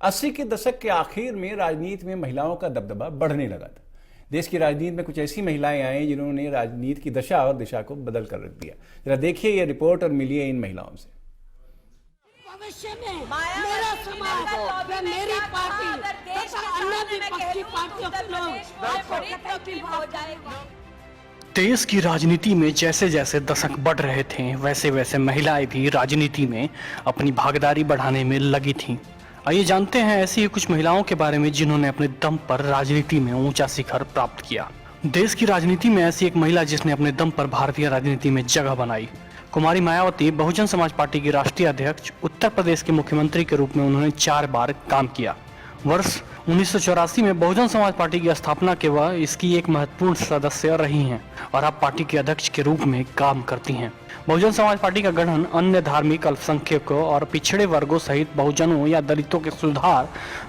80 के दशक के आखिर में राजनीति में महिलाओं का दबदबा बढ़ने लगा था। देश की राजनीति में कुछ ऐसी महिलाएं आई जिन्होंने राजनीति की दशा और दिशा को बदल कर रख दिया। जरा देखिए ये रिपोर्ट और मिलिए इन महिलाओं से। भविष्य में मेरा समाज व मेरी पार्टी तथा अन्य विपक्षी पार्टियों के लोग देश की राजनीति में जैसे जैसे दशक बढ़ रहे थे वैसे वैसे महिलाएं भी राजनीति में अपनी भागीदारी बढ़ाने में लगी थीं। आइए जानते हैं ऐसी ही कुछ महिलाओं के बारे में जिन्होंने अपने दम पर राजनीति में ऊंचा शिखर प्राप्त किया। देश की राजनीति में ऐसी एक महिला जिसने अपने दम पर भारतीय राजनीति में जगह बनाई। कुमारी मायावती बहुजन समाज पार्टी की राष्ट्रीय अध्यक्ष, उत्तर प्रदेश के मुख्यमंत्री के रूप में उन्होंने 4 बार काम किया। वर्ष 1984 में बहुजन समाज पार्टी की स्थापना के वह इसकी एक महत्वपूर्ण सदस्य रही हैं और अब पार्टी के अध्यक्ष के रूप में काम करती हैं। बहुजन समाज पार्टी का गठन अन्य धार्मिक, अल्पसंख्यकों और पिछड़े वर्गों सहित बहुजनों या दलितों के सुधार,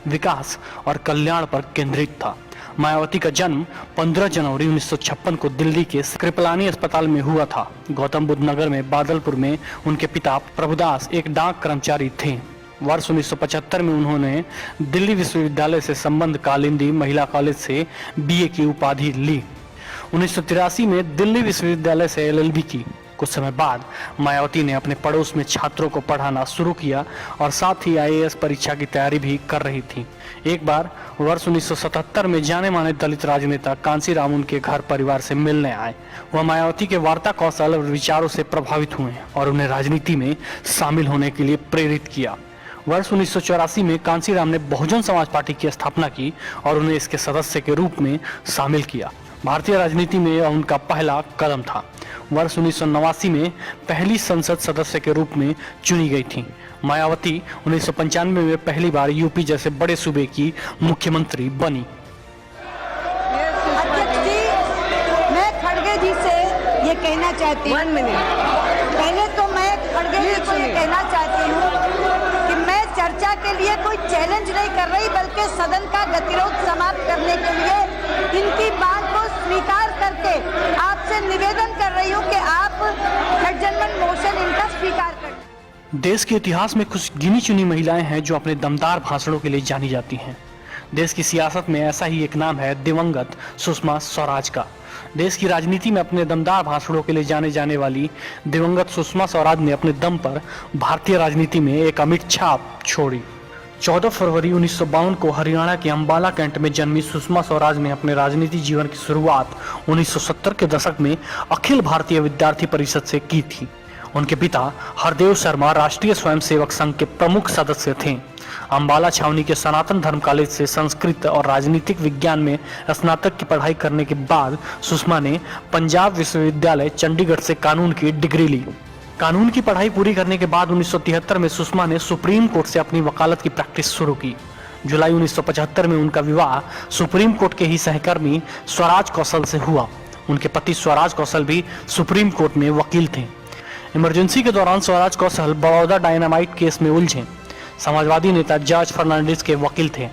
विकास और कल्याण पर केंद्रित था। मायावती का जन्म 15 जनवरी 1956 को दिल्ली के कृपलानी अस्पताल में हुआ था। गौतम बुद्ध नगर में बादलपुर में उनके पिता प्रभुदास एक डाक कर्मचारी थे। वर्ष 1975 में उन्होंने दिल्ली विश्वविद्यालय से संबंध कालिंदी महिला कॉलेज से बीए की उपाधि ली। 1983 में दिल्ली विश्वविद्यालय से एलएलबी की। कुछ समय बाद मायावती ने अपने पड़ोस में छात्रों को पढ़ाना शुरू किया और साथ ही आईएएस परीक्षा की तैयारी भी कर रही थी। एक बार वर्ष 1977 में जाने माने दलित राजनेता कांसीराम उनके घर परिवार से मिलने आए। वह मायावती के वार्ता कौशल और विचारों से प्रभावित हुए और उन्हें राजनीति में शामिल होने के लिए प्रेरित किया। वर्ष 1984 में कांसीराम ने बहुजन समाज पार्टी की स्थापना की और उन्हें इसके सदस्य के रूप में शामिल किया। भारतीय राजनीति में यह उनका पहला कदम था। वर्ष 1989 में पहली संसद सदस्य के रूप में चुनी गई थी। मायावती 1995 में पहली बार यूपी जैसे बड़े सूबे की मुख्यमंत्री बनी। अध्यक्ष जी, मैं खड़गे जी से ये कहना चाहती हूँ, पहले तो मैं खड़गे जी को ये कहना चाहती हूँ कि मैं चर्चा के लिए कोई चैलेंज नहीं कर रही, बल्कि सदन का गतिरोध समाप्त करने के लिए इनकी बात को स्वीकार करके आपसे निवेदन कर रही हूँ कि आप एडजर्नमेंट मोशन इनका स्वीकार करें। देश के इतिहास में कुछ गिनी चुनी महिलाएं हैं जो अपने दमदार भाषणों के लिए जानी जाती हैं। देश की सियासत में ऐसा ही एक नाम है दिवंगत सुषमा स्वराज का। देश की राजनीति में अपने दमदार भाषणों के लिए जाने जाने वाली दिवंगत सुषमा स्वराज ने अपने दम पर भारतीय राजनीति में एक अमिट छाप छोड़ी। 14 फरवरी 1952 को हरियाणा के अंबाला कैंट में जन्मी सुषमा स्वराज ने अपने राजनीतिक जीवन की शुरुआत 1970 के दशक में अखिल भारतीय विद्यार्थी परिषद से की थी। उनके पिता हरदेव शर्मा राष्ट्रीय स्वयंसेवक संघ के प्रमुख सदस्य थे। अंबाला छावनी के सनातन धर्म कॉलेज से संस्कृत और राजनीतिक विज्ञान में स्नातक की पढ़ाई करने के बाद सुषमा ने पंजाब विश्वविद्यालय चंडीगढ़ से कानून की डिग्री ली। कानून की पढ़ाई पूरी करने के बाद 1973 में सुषमा ने सुप्रीम कोर्ट से अपनी वकालत की प्रैक्टिस शुरू की। जुलाई 1975 में उनका विवाह सुप्रीम कोर्ट के ही सहकर्मी स्वराज कौशल से हुआ। उनके पति स्वराज कौशल भी सुप्रीम कोर्ट में वकील थे। इमरजेंसी के दौरान स्वराज कौशल बड़ौदा डायनामाइट केस में उलझे। समाजवादी नेता जॉर्ज फर्नांडिस के वकील थे।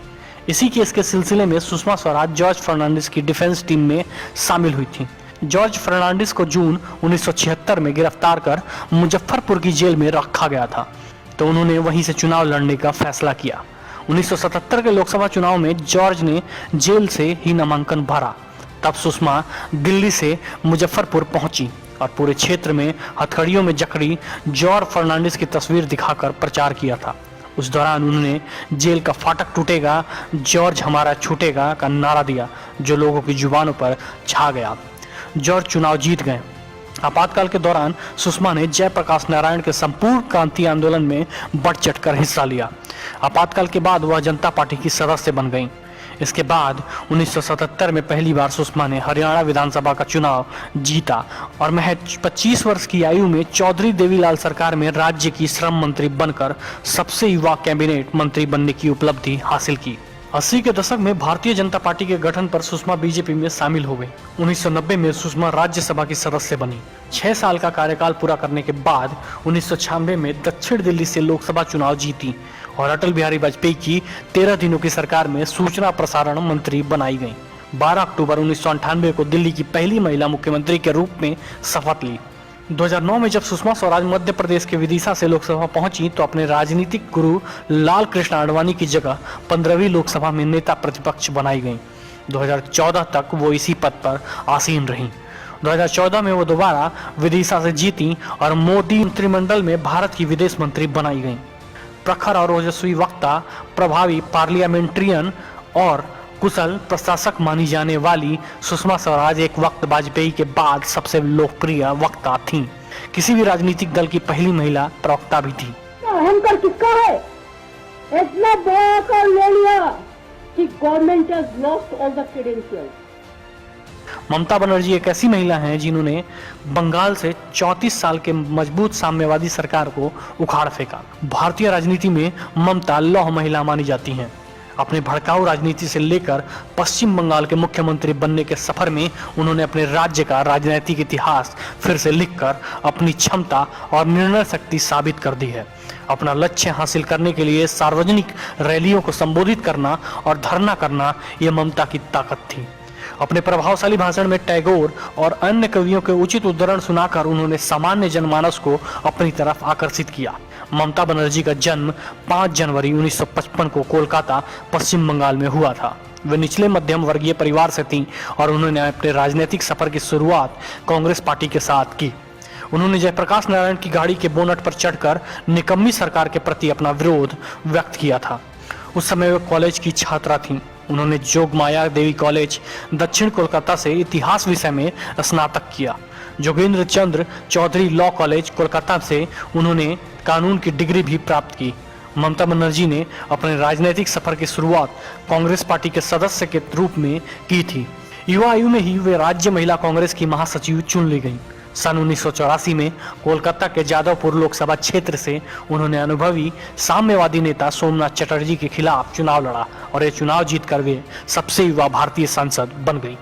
इसी केस के सिलसिले में सुषमा स्वराज जॉर्ज फर्नांडिस की डिफेंस टीम में शामिल हुई थी। जॉर्ज फर्नांडिस को जून 1976 में गिरफ्तार कर मुजफ्फरपुर की जेल में रखा गया था, तो उन्होंने वहीं से चुनाव लड़ने का फैसला किया। 1977 के लोकसभा चुनाव में जॉर्ज ने जेल से ही नामांकन भरा। तब सुषमा दिल्ली से मुजफ्फरपुर पहुंची और पूरे क्षेत्र में हथकड़ियों में जकड़ी जॉर्ज फर्नांडिस की तस्वीर दिखाकर प्रचार किया था। उस दौरान उन्होंने जेल का फाटक टूटेगा, जॉर्ज हमारा छूटेगा का नारा दिया, जो लोगों की जुबानों पर छा गया। जॉर्ज चुनाव जीत गए। आपातकाल के दौरान सुषमा ने जयप्रकाश नारायण के संपूर्ण क्रांति आंदोलन में बढ़ चढ़कर हिस्सा लिया। आपातकाल के बाद वह जनता पार्टी की सदस्य बन गईं। इसके बाद 1977 में पहली बार सुषमा ने हरियाणा विधानसभा का चुनाव जीता और महज 25 वर्ष की आयु में चौधरी देवीलाल सरकार में राज्य की श्रम मंत्री बनकर सबसे युवा कैबिनेट मंत्री बनने की उपलब्धि हासिल की। 80 के दशक में भारतीय जनता पार्टी के गठन पर सुषमा बीजेपी में शामिल हो गई। 1990 में सुषमा राज्यसभा की सदस्य बनी। 6 साल का कार्यकाल पूरा करने के बाद 1996 में दक्षिण दिल्ली से लोकसभा चुनाव जीती और अटल बिहारी वाजपेयी की 13 दिनों की सरकार में सूचना प्रसारण मंत्री बनाई गई। 12 अक्टूबर 1998 को दिल्ली की पहली महिला मुख्यमंत्री के रूप में शपथ ली। 2009 में जब सुषमा स्वराज मध्य प्रदेश के विदिशा से लोकसभा पहुंची तो अपने राजनीतिक गुरु लाल कृष्ण आडवाणी की जगह 15वीं लोकसभा में नेता प्रतिपक्ष बनाई गईं। 2014 तक वो इसी पद पर आसीन रहीं। 2014 में वो दोबारा विदिशा से जीती और मोदी मंत्रिमंडल में भारत की विदेश मंत्री बनाई गईं। प्रखर और ओजस्वी वक्ता, प्रभावी पार्लियामेंट्रियन और कुशल प्रशासक मानी जाने वाली सुषमा स्वराज एक वक्त वाजपेयी के बाद सबसे लोकप्रिय वक्ता थीं। किसी भी राजनीतिक दल की पहली महिला प्रवक्ता भी थी। अहंकार किसका है? इतना बड़ा कर ले लिया कि government has lost all the credentials. Mamata Banerjee एक ऐसी महिला हैं जिन्होंने बंगाल से 34 साल के मजबूत साम्यवादी सरकार को उखाड़ फेंका। भारतीय राजनीति में ममता लौह महिला मानी जाती हैं। अपने भड़काऊ राजनीति से लेकर पश्चिम बंगाल के मुख्यमंत्री बनने के सफर में उन्होंने अपने राज्य का राजनीतिक इतिहास फिर से लिखकर अपनी क्षमता और निर्णय शक्ति साबित कर दी है। अपना लक्ष्य हासिल करने के लिए सार्वजनिक रैलियों को संबोधित करना और धरना करना यह ममता की ताकत थी। अपने प्रभावशाली भाषण में टैगोर और अन्य कवियों के उचित उद्धरण सुनाकर उन्होंने सामान्य जनमानस को अपनी तरफ आकर्षित किया। ममता बनर्जी का जन्म 5 जनवरी 1955 को कोलकाता, पश्चिम बंगाल में हुआ था। वे निचले मध्यम वर्गीय परिवार से थीं और उन्होंने अपने राजनीतिक सफर की शुरुआत कांग्रेस पार्टी के साथ की। उन्होंने जयप्रकाश नारायण की गाड़ी के बोनट पर चढ़कर निकम्मी सरकार के प्रति अपना विरोध व्यक्त किया था। उस समय वे कॉलेज की छात्रा थीं। उन्होंने जोगमाया देवी कॉलेज, दक्षिण कोलकाता से इतिहास विषय में स्नातक किया। जोगेंद्र चंद्र चौधरी लॉ कॉलेज, कोलकाता से उन्होंने कानून की डिग्री भी प्राप्त की। ममता बनर्जी ने अपने राजनीतिक सफर की शुरुआत कांग्रेस पार्टी के सदस्य के रूप में की थी। युवा आयु में ही वे राज्य महिला कांग्रेस की महासचिव चुन ली गईं। सन 1984 में कोलकाता के जादवपुर लोकसभा क्षेत्र से उन्होंने अनुभवी साम्यवादी नेता सोमनाथ चटर्जी के खिलाफ चुनाव लड़ा और ये चुनाव जीतकर वे सबसे युवा भारतीय सांसद बन गई।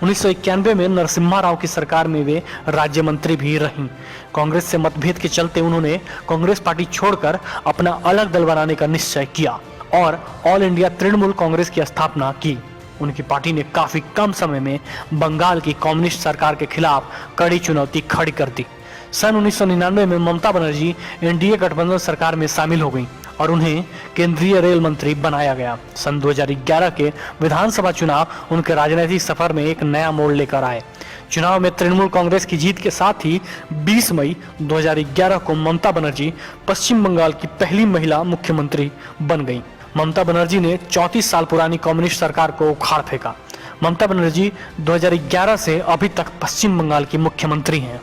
1991 में नरसिम्हा राव की सरकार में वे राज्य मंत्री भी रहीं। कांग्रेस से मतभेद के चलते उन्होंने कांग्रेस पार्टी छोड़कर अपना अलग दल बनाने का निश्चय किया और ऑल इंडिया तृणमूल कांग्रेस की स्थापना की। उनकी पार्टी ने काफी कम समय में बंगाल की कम्युनिस्ट सरकार के खिलाफ कड़ी चुनौती खड़ी कर दी। सन 1999 में ममता बनर्जी एनडीए गठबंधन सरकार में शामिल हो गईं और उन्हें केंद्रीय रेल मंत्री बनाया गया। सन 2011 के विधानसभा चुनाव उनके राजनीतिक सफर में एक नया मोड़ लेकर आए। चुनाव में तृणमूल कांग्रेस की जीत के साथ ही 20 मई 2011 को ममता बनर्जी पश्चिम बंगाल की पहली महिला मुख्यमंत्री बन गईं। ममता बनर्जी ने 34 साल पुरानी कम्युनिस्ट सरकार को उखाड़ फेंका। ममता बनर्जी 2011 से अभी तक पश्चिम बंगाल की मुख्यमंत्री हैं।